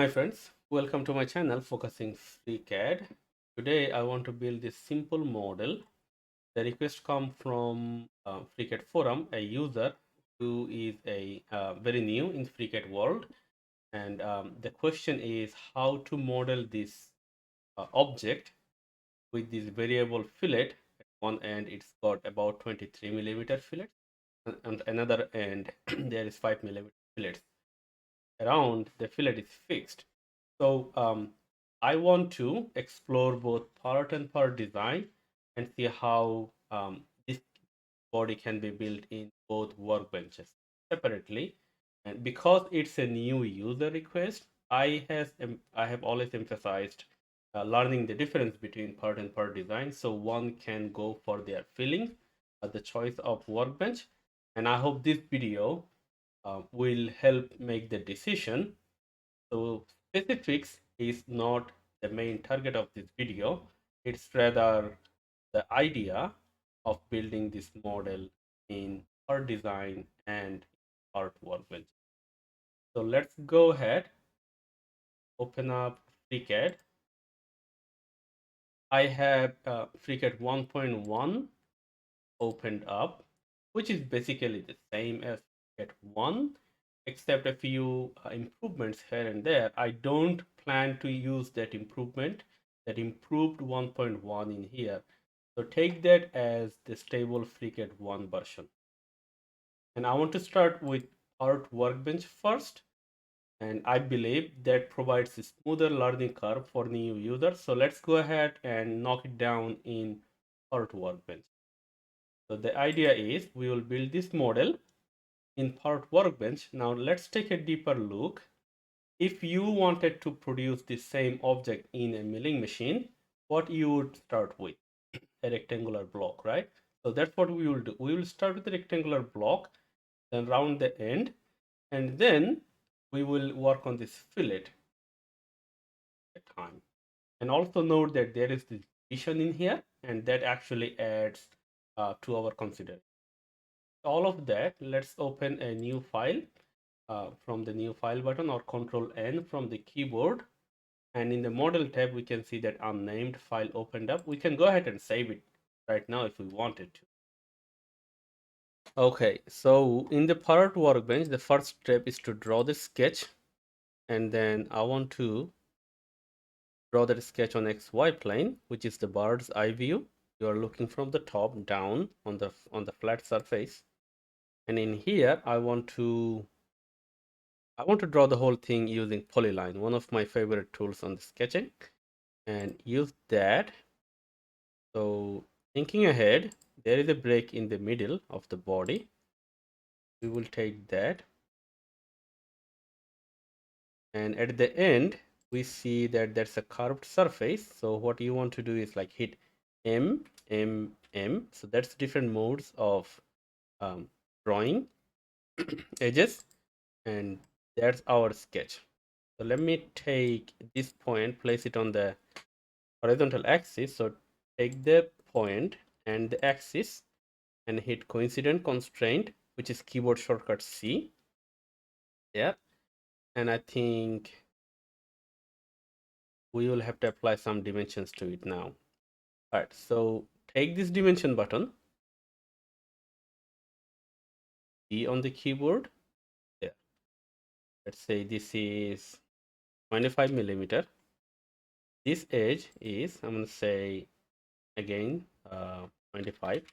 Hi friends, welcome to my channel Focusing FreeCAD. Today I want to build this simple model. The request come from FreeCAD forum, a user who is a very new in FreeCAD world, and the question is how to model this object with this variable fillet. At one end it's got about 23 mm fillet, and another end there is 5 mm fillets. Around the fillet is fixed. So I want to explore both part and part design and see how this body can be built in both workbenches separately. And because it's a new user request, I have always emphasized learning the difference between part and part design, so one can go for their feeling at the choice of workbench. And I hope this video will help make the decision. So specifics is not the main target of this video. It's rather the idea of building this model in art design and art workbench. So let's go ahead, open up FreeCAD. I have FreeCAD 1.1 opened up, which is basically the same as FreeCAD 1, except a few improvements here and there. I don't plan to use that improved 1.1 in here. So take that as the stable FreeCAD 1 version. And I want to start with Art Workbench first. And I believe that provides a smoother learning curve for new users. So let's go ahead and knock it down in Art Workbench. So the idea is we will build this model in Part Workbench. Now let's take a deeper look. If you wanted to produce the same object in a milling machine, what you would start with? A rectangular block, right? So that's what we will do. We will start with the rectangular block, then round the end, and then we will work on this fillet at time. And also note that there is this division in here, and that actually adds to our consideration. All of that, let's open a new file from the new file button, or Control N from the keyboard. And in the model tab, we can see that unnamed file opened up. We can go ahead and save it right now if we wanted to. Okay, so in the part workbench, the first step is to draw the sketch, and then I want to draw that sketch on XY plane, which is the bird's eye view. You are looking from the top down on the flat surface, and in here I want to draw the whole thing using polyline, one of my favorite tools on the sketching, and use that. So thinking ahead, there is a break in the middle of the body. We will take that, and at the end we see that there's a curved surface. So what you want to do is like hit M, M, M. So that's different modes of drawing edges, and that's our sketch. So let me take this point, place it on the horizontal axis. So take the point and the axis and hit coincident constraint, which is keyboard shortcut C. Yeah, and I think we will have to apply some dimensions to it now. All right, so take this dimension button, D on the keyboard. There. Let's say this is 25 millimeter. This edge is, I'm going to say again, 25.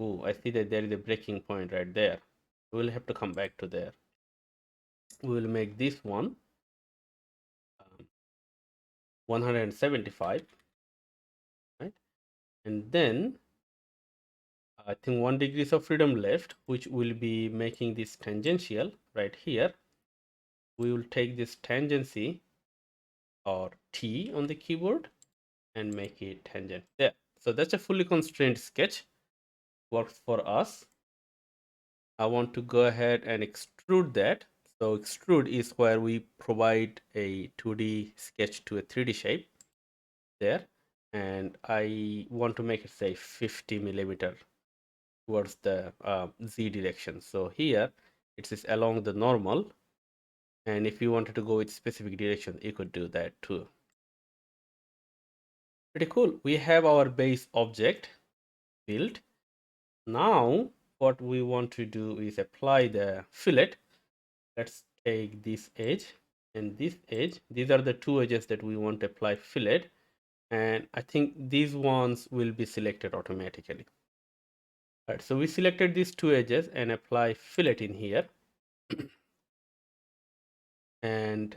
Oh, I see that there is a breaking point right there. We will have to come back to there. We will make this one 175, right? And then I think 1 degrees of freedom left, which will be making this tangential right here. We will take this tangency, or T on the keyboard, and make it tangent there. So that's a fully constrained sketch. Works for us. I want to go ahead and extrude that. So extrude is where we provide a 2D sketch to a 3D shape there. And I want to make it say 50 millimeter towards the Z direction. So here it is along the normal, And if you wanted to go with specific direction, you could do that too. Pretty cool. We have our base object built. Now, what we want to do is apply the fillet. Let's take this edge and this edge. These are the two edges that we want to apply fillet. And I think these ones will be selected automatically. All right, so we selected these two edges and apply fillet in here. And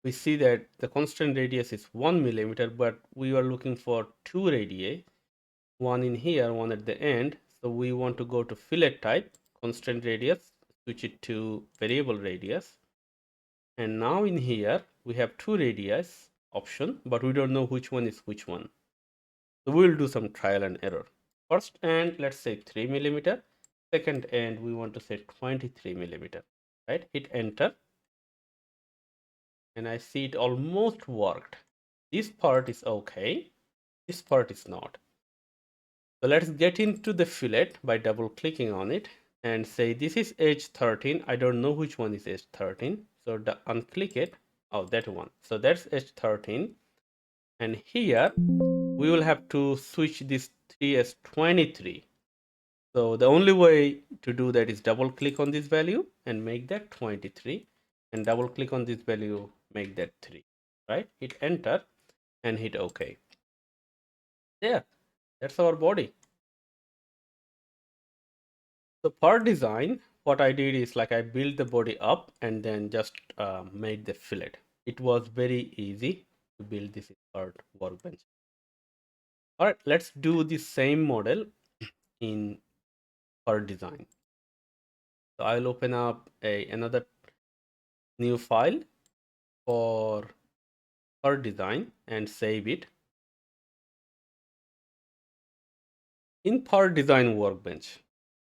we see that the constant radius is 1 millimeter, but we are looking for two radii, one in here, one at the end. So we want to go to fillet type, constant radius, switch it to variable radius. And now in here, we have two radius option, but we don't know which one is which one. So we'll do some trial and error. First end, let's say 3 millimeter. Second end, we want to say 23 millimeter, right? Hit enter. And I see it almost worked. This part is okay. This part is not. So let's get into the fillet by double clicking on it and say this is edge 13. I don't know which one is edge 13. So unclick it. Oh, that one. So that's edge 13. And here we will have to switch this 3 as 23. So the only way to do that is double click on this value and make that 23, and double click on this value, make that 3, right? Hit enter and hit OK. There, that's our body. So per design, what I did is like I built the body up and then just made the fillet. It was very easy to build this part workbench. All right, let's do the same model in per design. So I'll open up another new file for per design and save it. In per design workbench,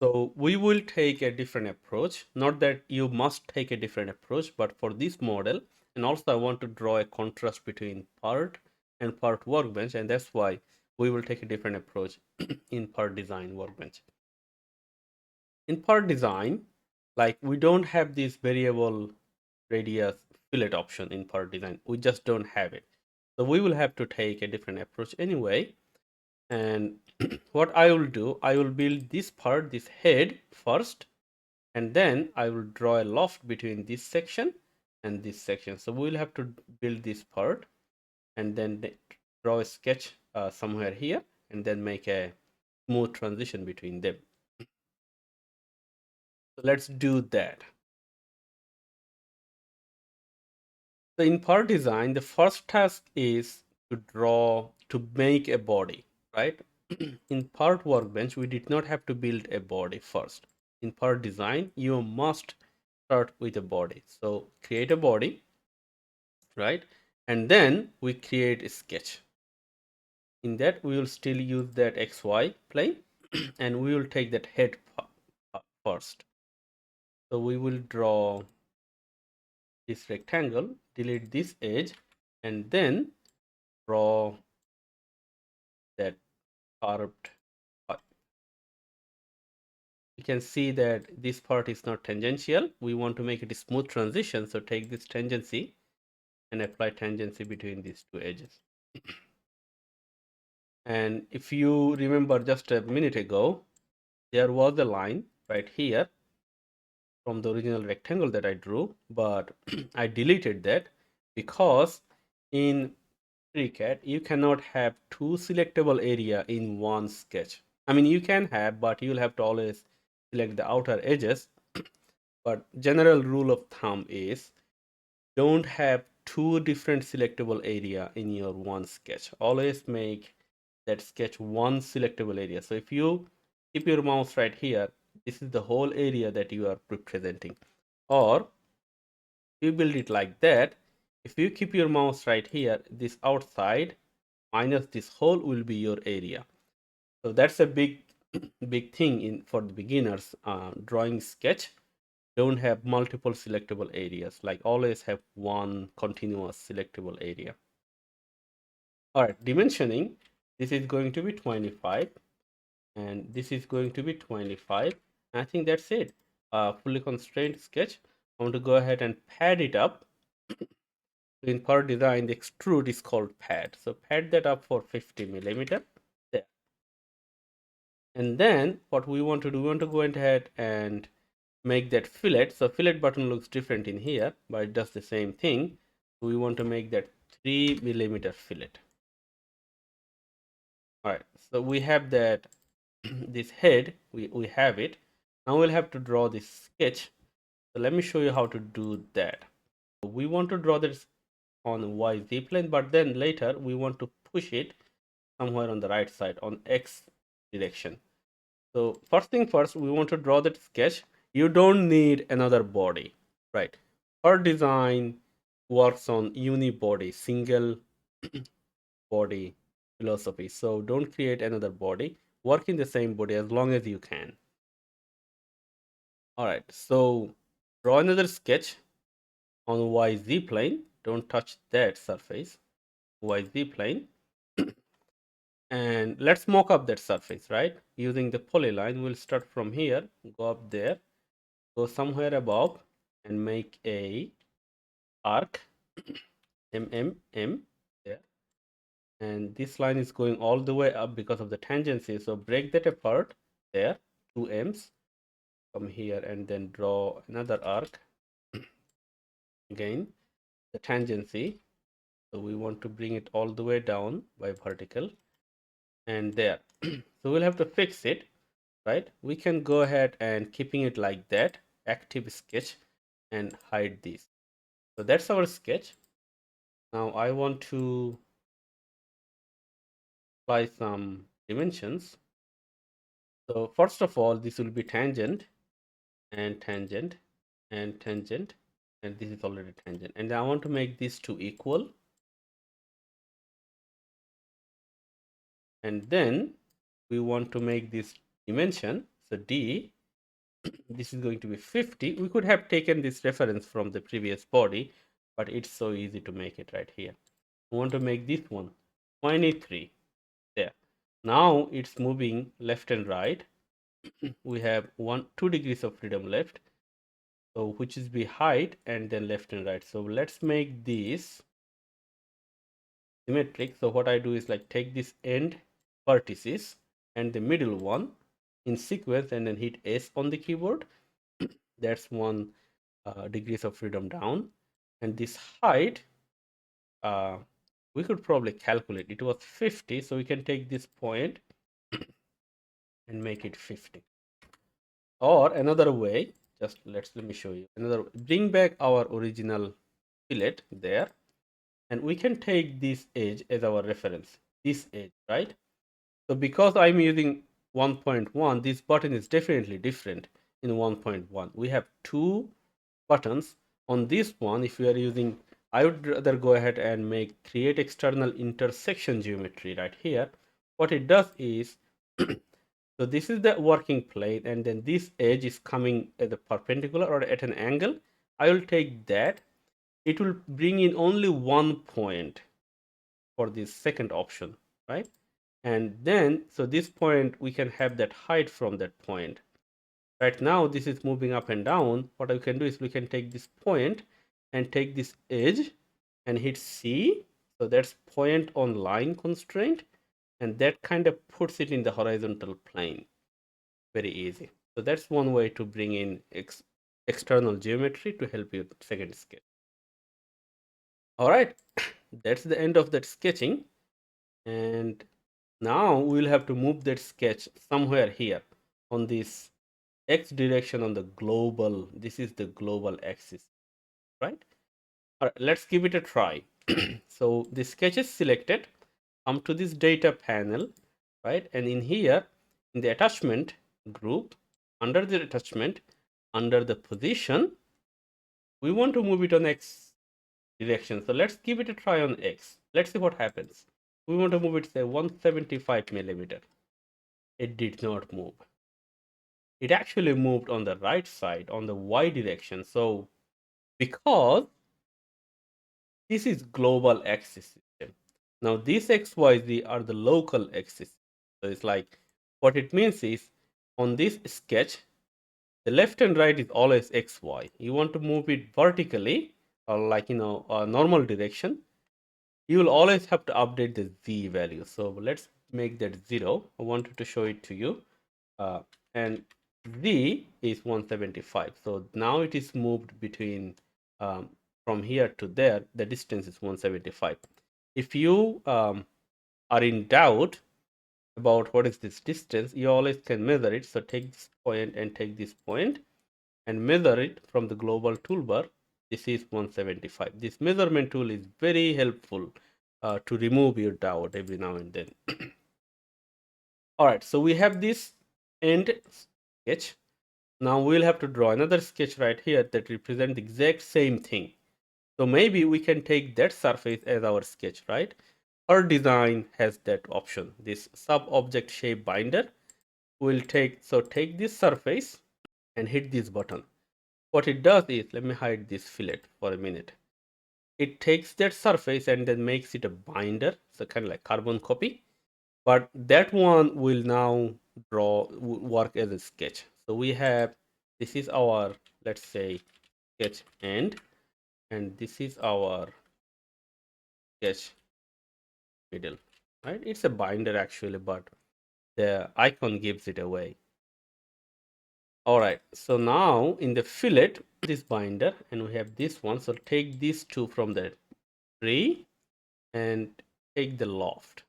so we will take a different approach. Not that you must take a different approach, but for this model, and also I want to draw a contrast between part and part workbench, and that's why we will take a different approach in per design workbench. In per design, like we don't have this variable radius fillet option in per design. We just don't have it. So we will have to take a different approach anyway. And what I will do, I will build this part, this head first, and then I will draw a loft between this section and this section. So we will have to build this part and then draw a sketch somewhere here and then make a smooth transition between them. So let's do that. So in part design, the first task is to make a body, right? In part workbench, we did not have to build a body first. In part design, you must start with a body. So create a body, right? And then we create a sketch. In that, we will still use that XY plane and we will take that head first. So we will draw this rectangle, delete this edge, and then draw that carved part. You can see that this part is not tangential. We want to make it a smooth transition. So take this tangency and apply tangency between these two edges. And if you remember just a minute ago, there was a line right here from the original rectangle that I drew, but I deleted that because in FreeCAD, you cannot have two selectable area in one sketch. I mean, you can have, but you'll have to always select the outer edges. But general rule of thumb is don't have two different selectable area in your one sketch. Always make that sketch one selectable area. So if you keep your mouse right here, this is the whole area that you are representing. Or you build it like that. If you keep your mouse right here, this outside minus this whole will be your area. So that's a big thing in for the beginners drawing sketch. Don't have multiple selectable areas, like always have one continuous selectable area. All right, dimensioning, this is going to be 25 and this is going to be 25. I think that's it. Fully constrained sketch. I want to go ahead and pad it up. In Power Design, the extrude is called pad. So pad that up for 50 millimeter. There. And then what we want to do, we want to go ahead and make that fillet. So fillet button looks different in here, but it does the same thing. We want to make that 3 millimeter fillet. All right, so we have that this head, we have it. Now we'll have to draw this sketch. So let me show you how to do that. We want to draw this on YZ plane, but then later we want to push it somewhere on the right side on X direction. So first thing first, we want to draw that sketch. You don't need another body, right? Our design works on unibody, single body philosophy. So don't create another body. Work in the same body as long as you can. All right, so draw another sketch on YZ plane. Don't touch that surface. YZ plane. And let's mock up that surface, right? Using the polyline, we'll start from here, go up there, go somewhere above, and make a arc, there. And this line is going all the way up because of the tangency. So break that apart there, 2 M's. Come here and then draw another arc. Again, the tangency. So we want to bring it all the way down by vertical. And there. So we'll have to fix it, right? We can go ahead and keeping it like that, active sketch, and hide this. So that's our sketch. Now I want to apply some dimensions. So first of all, this will be tangent and tangent and tangent, and this is already tangent. And I want to make these two equal. And then we want to make this dimension. So D, this is going to be 50. We could have taken this reference from the previous body, but it's so easy to make it right here. We want to make this one 23. There. Now it's moving left and right. We have 2 degrees of freedom left. So which is the height and then left and right. So let's make this symmetric. So what I do is like take this end vertices and the middle one in sequence and then hit S on the keyboard. That's 1 degrees of freedom down. And this height, we could probably calculate. It was 50, so we can take this point and make it 50. Or another way, just let me show you another. Bring back our original fillet there, and we can take this edge as our reference. This edge, right? So because I'm using 1.1, this button is definitely different in 1.1. We have 2 buttons. On this one, if we are using, I would rather go ahead and create external intersection geometry right here. What it does is, so this is the working plane, and then this edge is coming at the perpendicular or at an angle. I will take that. It will bring in only 1 point for this second option, right? And then, so this point, we can have that height from that point. Right now, this is moving up and down. What I can do is we can take this point and take this edge and hit C. So that's point on line constraint. And that kind of puts it in the horizontal plane. Very easy. So that's one way to bring in external geometry to help you second sketch. All right, that's the end of that sketching. And now we'll have to move that sketch somewhere here on this X direction on the global. This is the global axis, right? All right, let's give it a try. So the sketch is selected. Come to this data panel, right? And in here, in the attachment group, under the attachment, under the position, we want to move it on X direction. So let's give it a try on X. Let's see what happens. We want to move it, say 175 millimeter. It did not move. It actually moved on the right side, on the Y direction. So because this is global axis system. Now these XYZ are the local axis. So it's like, what it means is on this sketch, The left and right is always XY. You want to move it vertically or like, a normal direction. You will always have to update the Z value. So let's make that 0. I wanted to show it to you. And Z is 175. So now it is moved between from here to there. The distance is 175. If you are in doubt about what is this distance, you always can measure it. So take this point and take this point and measure it from the global toolbar. This is 175. This measurement tool is very helpful to remove your doubt every now and then. All right, so we have this end sketch. Now we'll have to draw another sketch right here that represents the exact same thing. So maybe we can take that surface as our sketch, right? Our design has that option. This sub-object shape binder will take this surface and hit this button. What it does is, let me hide this fillet for a minute. It takes that surface and then makes it a binder, so kind of like carbon copy. But that one will now work as a sketch. So we have, this is our, let's say, sketch end, and this is our sketch middle, right? It's a binder actually, but the icon gives it away. All right, so now in the fillet, this binder, and we have this one. So take these two from the tree and take the loft.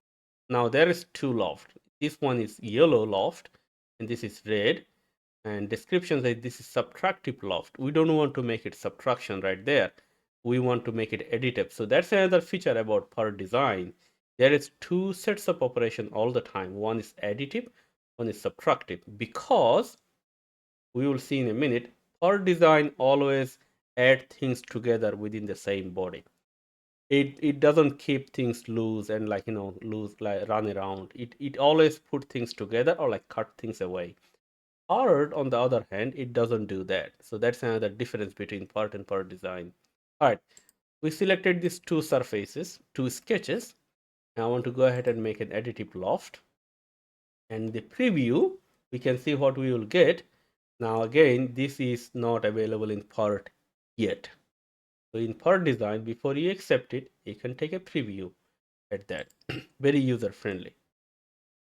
Now there is two loft. This one is yellow loft and this is red. And description says this is subtractive loft. We don't want to make it subtraction right there. We want to make it additive. So that's another feature about per design. There is two sets of operation all the time. One is additive, one is subtractive, because we will see in a minute, per design always add things together within the same body. It doesn't keep things loose and like loose, like run around. It always put things together or like cut things away. Part, on the other hand, it doesn't do that. So that's another difference between part and part design. All right, we selected these two surfaces, two sketches. Now I want to go ahead and make an additive loft, and the preview, we can see what we will get. Now again, this is not available in part yet. So in part design, before you accept it, you can take a preview at that. Very user friendly.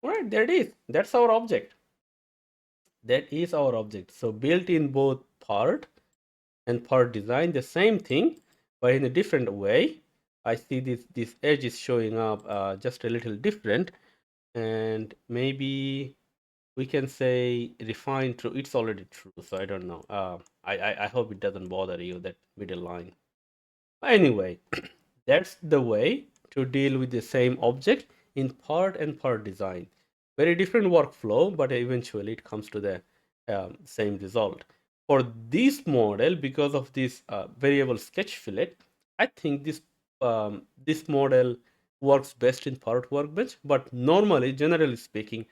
All right, there it is. That's our object. That is our object. So built in both part and part design, the same thing, but in a different way. I see this edge is showing up just a little different, and maybe we can say refine true. It's already true, so I don't know. I hope it doesn't bother you, that middle line. Anyway, that's the way to deal with the same object in part and part design. Very different workflow, but eventually it comes to the same result. For this model, because of this variable sketch fillet, I think this model works best in part workbench. But normally, generally speaking,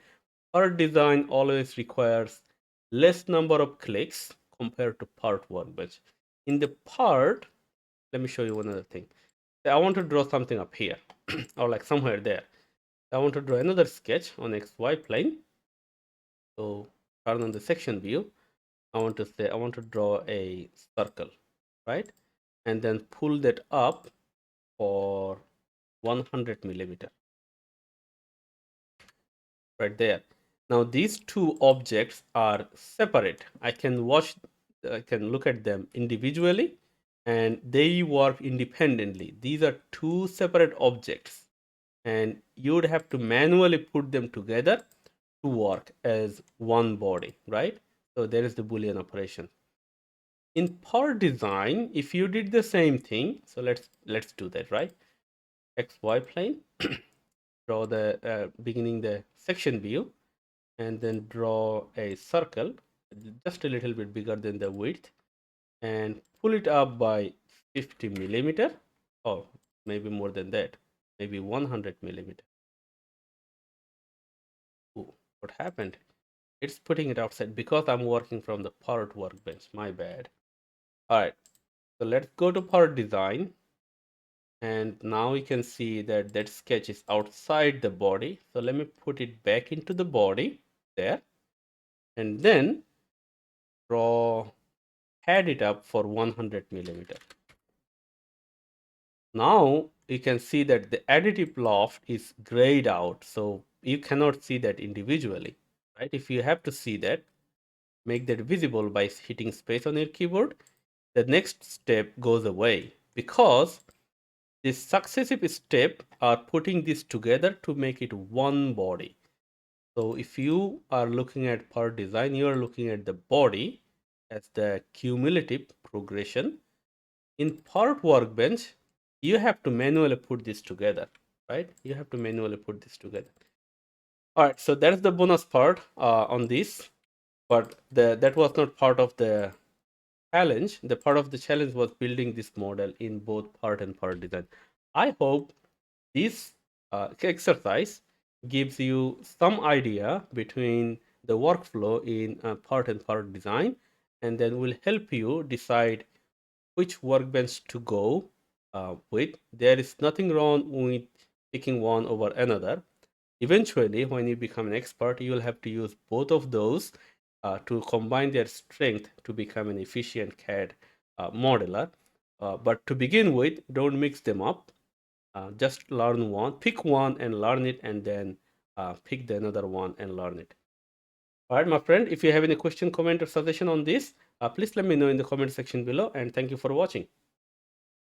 part design always requires less number of clicks compared to part workbench. In the part, let me show you one other thing. I want to draw something up here or like somewhere there. I want to draw another sketch on XY plane. So turn on the section view. I want to draw a circle, right? And then pull that up for 100 millimeter right there. Now these two objects are separate. I can look at them individually and they work independently. These are two separate objects and you would have to manually put them together to work as one body, right? So there is the Boolean operation. In part design, if you did the same thing, so let's do that, right? XY plane, draw the beginning the section view, and then draw a circle just a little bit bigger than the width, and pull it up by 50 millimeter, or maybe more than that, maybe 100 millimeter. Ooh, what happened? It's putting it outside because I'm working from the part workbench. My bad. All right, so let's go to part design. And now we can see that that sketch is outside the body. So let me put it back into the body there. And then had it up for 100 millimeter. Now you can see that the additive loft is grayed out, so you cannot see that individually, right? If you have to see that, make that visible by hitting space on your keyboard. The next step goes away because this successive step are putting this together to make it one body. So if you are looking at part design, you are looking at the body as the cumulative progression. In part workbench, you have to manually put this together, right? You have to manually put this together. All right, so that's the bonus part on this, but that was not part of the challenge. The part of the challenge was building this model in both part and part design. I hope this exercise gives you some idea between the workflow in part and part design, and then will help you decide which workbench to go with. There is nothing wrong with picking one over another. Eventually, when you become an expert, you will have to use both of those to combine their strength to become an efficient CAD modeler. But to begin with, don't mix them up. Just learn one, pick one and learn it, and then pick the another one and learn it. All right, my friend, if you have any question, comment, or suggestion on this, please let me know in the comment section below, and thank you for watching.